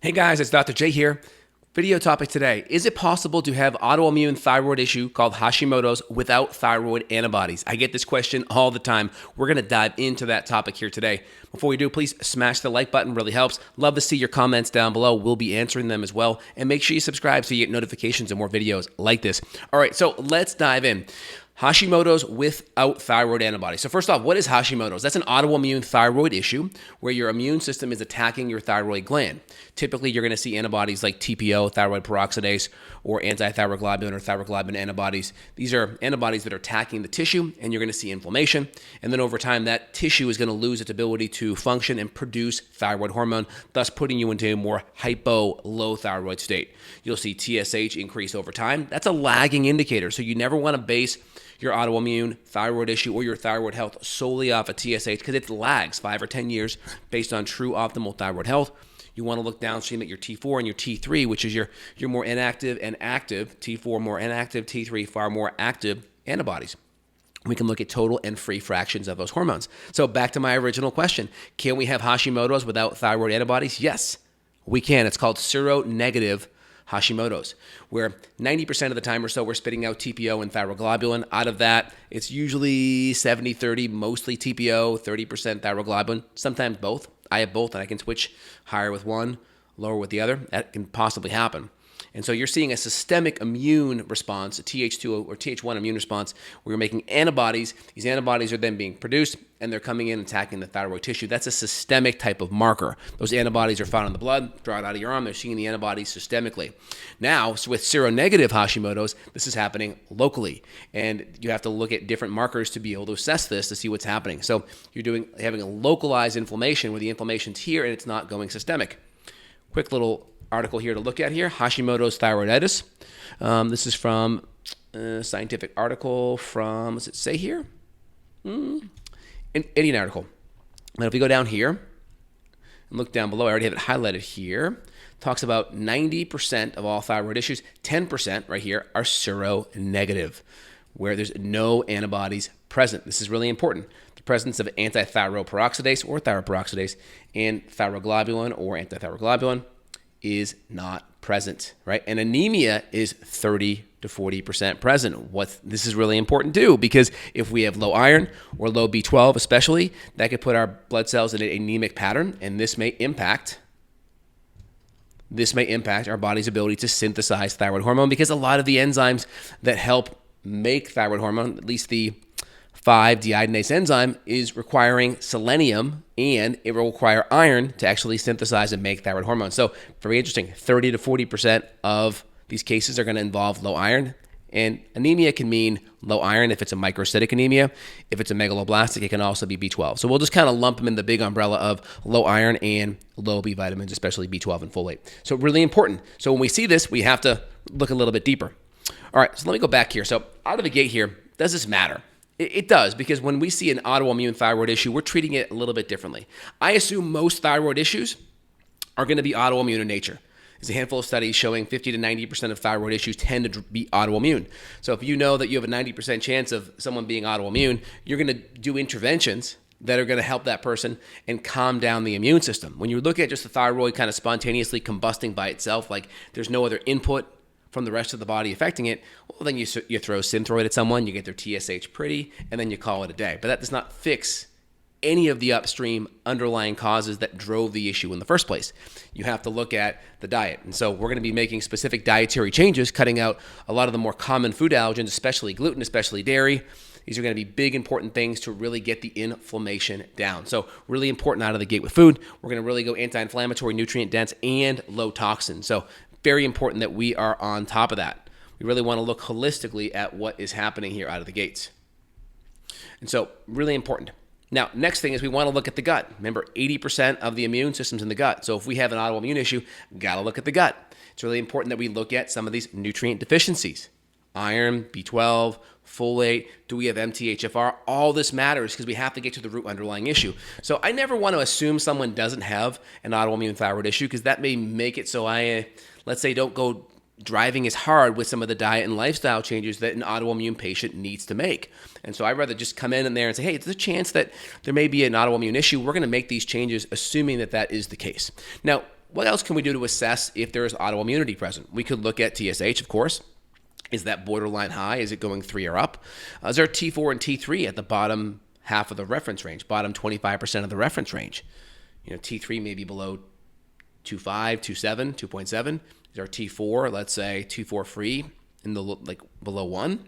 Hey guys, it's Dr. J here. Video topic today. Is it possible to have autoimmune thyroid issue called Hashimoto's without thyroid antibodies? I get this question all the time. We're going to dive into that topic here today. Before we do, please smash the like button. Really helps. Love to see your comments down below. We'll be answering them as well. And make sure you subscribe so you get notifications and more videos like this. All right, so let's dive in. Hashimoto's without thyroid antibodies. So first off, what is Hashimoto's? That's an autoimmune thyroid issue where your immune system is attacking your thyroid gland. Typically, you're going to see antibodies like TPO, thyroid peroxidase, or anti-thyroglobulin or thyroglobulin antibodies. These are antibodies that are attacking the tissue, and you're going to see inflammation. And then over time, that tissue is going to lose its ability to function and produce thyroid hormone, thus putting you into a more low thyroid state. You'll see TSH increase over time. That's a lagging indicator, so you never want to base your autoimmune thyroid issue or your thyroid health solely off of TSH because it lags 5 or 10 years based on true optimal thyroid health. You want to look downstream at your T4 and your T3, which is your more inactive and active, T4 more inactive, T3 far more active antibodies. We can look at total and free fractions of those hormones. So back to my original question, can we have Hashimoto's without thyroid antibodies? Yes, we can. It's called seronegative Hashimoto's, where 90% of the time or so we're spitting out TPO and thyroglobulin. Out of that, it's usually 70-30, mostly TPO, 30% thyroglobulin, sometimes both. I have both, and I can switch higher with one, lower with the other. That can possibly happen. And so you're seeing a systemic immune response, a Th2 or Th1 immune response, where you're making antibodies. These antibodies are then being produced, and they're coming in and attacking the thyroid tissue. That's a systemic type of marker. Those antibodies are found in the blood, draw it out of your arm. They're seeing the antibodies systemically. Now, so with seronegative Hashimoto's, this is happening locally, and you have to look at different markers to be able to assess this to see what's happening. So you're having a localized inflammation where the inflammation's here and it's not going systemic. Quick little article here to look at here, Hashimoto's thyroiditis. This is from a scientific article from, what's it say here? Indian article. Now if we go down here and look down below, I already have it highlighted here, talks about 90% of all thyroid issues, 10% right here are seronegative, where there's no antibodies present. This is really important. The presence of anti-thyroid peroxidase or thyroid peroxidase and thyroglobulin or anti-thyroglobulin is not present, right? And anemia is 30 to 40% present. This is really important too, because if we have low iron or low B12 especially, that could put our blood cells in an anemic pattern, and this may impact our body's ability to synthesize thyroid hormone, because a lot of the enzymes that help make thyroid hormone, at least the 5-deiodinase enzyme, is requiring selenium, and it will require iron to actually synthesize and make thyroid hormone. So very interesting, 30 to 40% of these cases are going to involve low iron, and anemia can mean low iron if it's a microcytic anemia. If it's a megaloblastic, it can also be B12. So we'll just kind of lump them in the big umbrella of low iron and low B vitamins, especially B12 and folate. So really important. So when we see this, we have to look a little bit deeper. All right, so let me go back here. So out of the gate here, does this matter? It does, because when we see an autoimmune thyroid issue, we're treating it a little bit differently. I assume most thyroid issues are going to be autoimmune in nature. There's a handful of studies showing 50 to 90% of thyroid issues tend to be autoimmune. So if you know that you have a 90% chance of someone being autoimmune, you're going to do interventions that are going to help that person and calm down the immune system. When you look at just the thyroid kind of spontaneously combusting by itself, like there's no other input from the rest of the body affecting it, well, then you throw Synthroid at someone, you get their TSH pretty, and then you call it a day. But that does not fix any of the upstream underlying causes that drove the issue in the first place. You have to look at the diet. And so we're going to be making specific dietary changes, cutting out a lot of the more common food allergens, especially gluten, especially dairy. These are going to be big, important things to really get the inflammation down. So really important out of the gate with food. We're going to really go anti-inflammatory, nutrient dense, and low toxin. So very important that we are on top of that. We really want to look holistically at what is happening here out of the gates. And so really important. Now, next thing is we want to look at the gut. Remember, 80% of the immune system's in the gut. So if we have an autoimmune issue, got to look at the gut. It's really important that we look at some of these nutrient deficiencies. Iron, B12, folate, do we have MTHFR? All this matters because we have to get to the root underlying issue. So I never want to assume someone doesn't have an autoimmune thyroid issue, because that may make it so let's say, don't go driving as hard with some of the diet and lifestyle changes that an autoimmune patient needs to make. And so I'd rather just come in there and say, hey, there's a chance that there may be an autoimmune issue. We're going to make these changes assuming that that is the case. Now, what else can we do to assess if there is autoimmunity present? We could look at TSH, of course. Is that borderline high? Is it going 3 or up? Is there T4 and T3 at the bottom half of the reference range, bottom 25% of the reference range? T3 may be below 2.5, 2.7, 2.7. Is our T4, let's say T4 free in the below 1?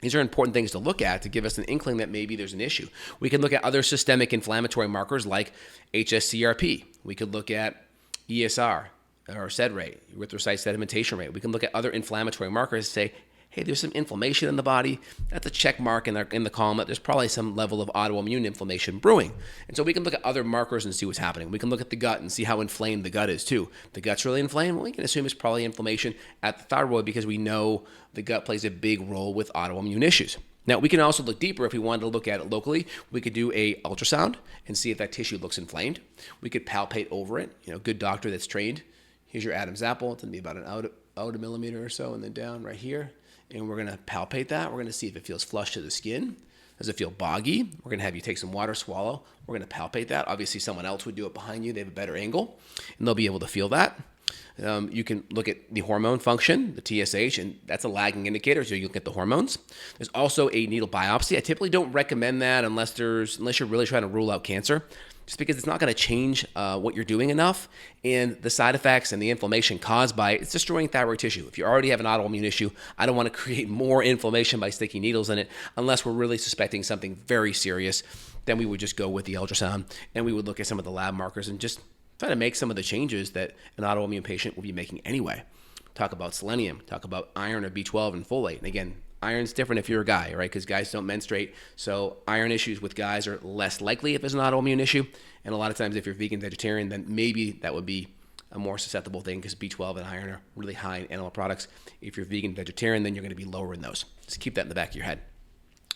These are important things to look at to give us an inkling that maybe there's an issue. We can look at other systemic inflammatory markers like HSCRP. We could look at ESR or SED rate, erythrocyte sedimentation rate. We can look at other inflammatory markers and say, hey, there's some inflammation in the body. That's a check mark in the column that there's probably some level of autoimmune inflammation brewing. And so we can look at other markers and see what's happening. We can look at the gut and see how inflamed the gut is too. If the gut's really inflamed, well, we can assume it's probably inflammation at the thyroid because we know the gut plays a big role with autoimmune issues. Now, we can also look deeper if we wanted to look at it locally. We could do a ultrasound and see if that tissue looks inflamed. We could palpate over it. Good doctor that's trained. Here's your Adam's apple. It's going to be about an out a millimeter or so and then down right here. And we're going to palpate that. We're going to see if it feels flush to the skin. Does it feel boggy? We're going to have you take some water, swallow. We're going to palpate that. Obviously, someone else would do it behind you. They have a better angle, and they'll be able to feel that. You can look at the hormone function, the TSH, and that's a lagging indicator, so you look at the hormones. There's also a needle biopsy. I typically don't recommend that unless you're really trying to rule out cancer, just because it's not going to change what you're doing enough, and the side effects and the inflammation caused by it's destroying thyroid tissue. If you already have an autoimmune issue, I don't want to create more inflammation by sticking needles in it unless we're really suspecting something very serious. Then we would just go with the ultrasound, and we would look at some of the lab markers and just try to make some of the changes that an autoimmune patient will be making anyway. Talk about selenium, talk about iron or B12 and folate. And again, iron's different if you're a guy, right? Because guys don't menstruate. So iron issues with guys are less likely if it's an autoimmune issue. And a lot of times if you're vegan, vegetarian, then maybe that would be a more susceptible thing because B12 and iron are really high in animal products. If you're vegan, vegetarian, then you're going to be lower in those. Just keep that in the back of your head.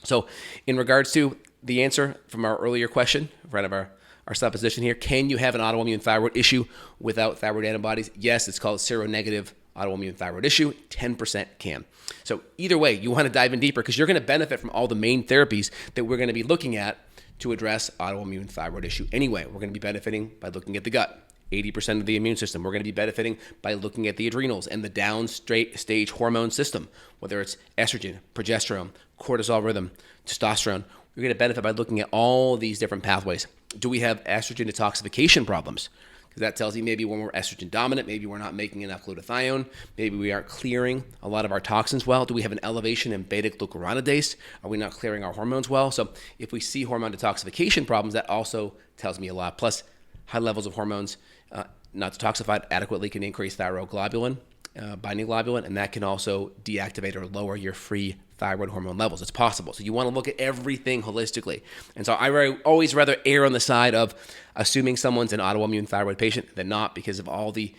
So in regards to the answer from our earlier question, right of our supposition here, can you have an autoimmune thyroid issue without thyroid antibodies? Yes, it's called seronegative autoimmune thyroid issue. 10% can. So either way, you want to dive in deeper because you're going to benefit from all the main therapies that we're going to be looking at to address autoimmune thyroid issue anyway. We're going to be benefiting by looking at the gut. 80% of the immune system. We're going to be benefiting by looking at the adrenals and the downstage hormone system, whether it's estrogen, progesterone, cortisol rhythm, testosterone. We're going to benefit by looking at all these different pathways. Do we have estrogen detoxification problems? Because that tells you maybe when we're estrogen dominant, maybe we're not making enough glutathione, maybe we aren't clearing a lot of our toxins well. Do we have an elevation in beta-glucuronidase? Are we not clearing our hormones well? So if we see hormone detoxification problems, that also tells me a lot. Plus, high levels of hormones not detoxified adequately can increase thyroglobulin, binding globulin, and that can also deactivate or lower your free thyroid hormone levels. It's possible. So you want to look at everything holistically. And so I always rather err on the side of assuming someone's an autoimmune thyroid patient than not, because of all the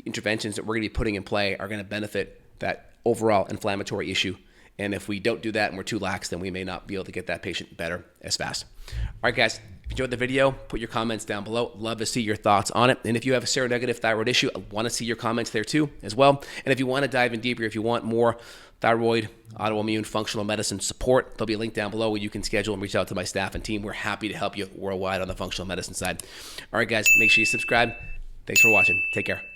interventions that we're going to be putting in play are going to benefit that overall inflammatory issue. And if we don't do that and we're too lax, then we may not be able to get that patient better as fast. All right, guys, if you enjoyed the video, put your comments down below. Love to see your thoughts on it. And if you have a seronegative thyroid issue, I want to see your comments there too as well. And if you want to dive in deeper, if you want more thyroid, autoimmune, functional medicine support, there'll be a link down below where you can schedule and reach out to my staff and team. We're happy to help you worldwide on the functional medicine side. All right, guys, make sure you subscribe. Thanks for watching. Take care.